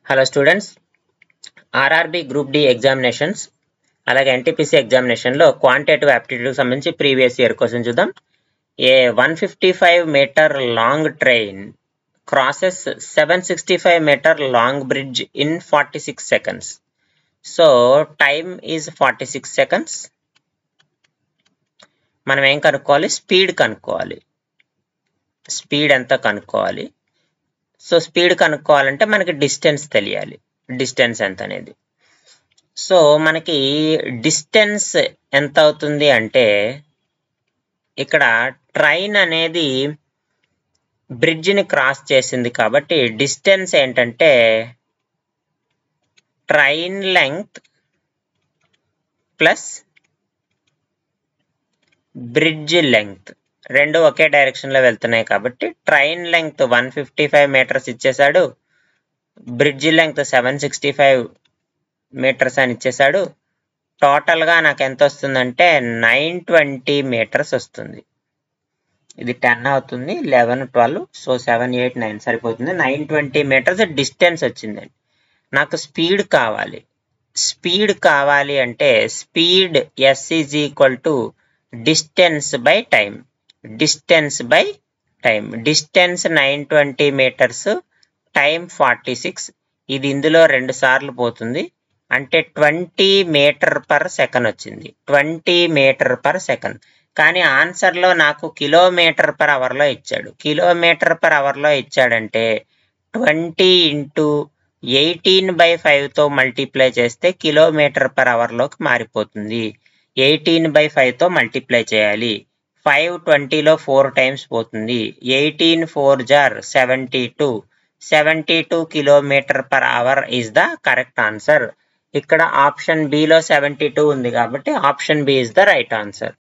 Hello students, RRB group D examinations అలాగే NTPC ఎగ్జామినేషన్లో quantitative యాప్టిట్యూడ్కి సంబంధించి ప్రీవియస్ ఇయర్ క్వశ్చన్ చూద్దాం. A 155 metre long train crosses 765 metre long bridge in 46 seconds. So time is 46 seconds. మనం ఏం కనుక్కోవాలి? Speed కనుక్కోవాలి. స్పీడ్ ఎంత కనుక్కోవాలి? సో స్పీడ్ కనుక్కోవాలంటే మనకి డిస్టెన్స్ తెలియాలి. డిస్టెన్స్ ఎంత అనేది. సో మనకి డిస్టెన్స్ ఎంత అవుతుంది అంటే ఇక్కడ ట్రైన్ అనేది బ్రిడ్జిని క్రాస్ చేసింది కాబట్టి డిస్టెన్స్ ఏంటంటే train length plus bridge length రెండు ఒకే డైరెక్షన్లో వెళ్తున్నాయి కాబట్టి ట్రైన్ లెంగ్త్ 155 మీటర్స్ ఇచ్చేసాడు, బ్రిడ్జ్ లెంగ్త్ 765 మీటర్స్ అని ఇచ్చేసాడు. టోటల్గా నాకు ఎంత వస్తుందంటే 920 మీటర్స్ వస్తుంది. ఇది 10 అవుతుంది, 11, 12, సో 7, 8, 9 సరిపోతుంది. 920 మీటర్స్ డిస్టెన్స్ వచ్చిందండి. నాకు స్పీడ్ కావాలి. స్పీడ్ కావాలి అంటే speed S is equal to distance by time. Distance by time. Distance 920 metres, time 46. ఇది ఇందులో 2 సార్లు పోతుంది అంటే 20 మీటర్ పర్ సెకండ్ వచ్చింది. 20 మీటర్ పర్ సెకండ్. కానీ ఆన్సర్లో నాకు కిలోమీటర్ పర్ అవర్లో ఇచ్చాడు. కిలోమీటర్ పర్ అవర్లో ఇచ్చాడంటే 20 ఇంటూ 18/5తో మల్టిప్లై చేస్తే కిలోమీటర్ పర్ అవర్లోకి మారిపోతుంది. 18/5తో మల్టిప్లై చేయాలి. 5 20లో 4 టైమ్స్ పోతుంది. 18 4 జార్ 72. 72 kilometre per hour is the correct answer. ఇక్కడ ఆప్షన్ బిలో 72 ఉంది కాబట్టి option B is the right answer.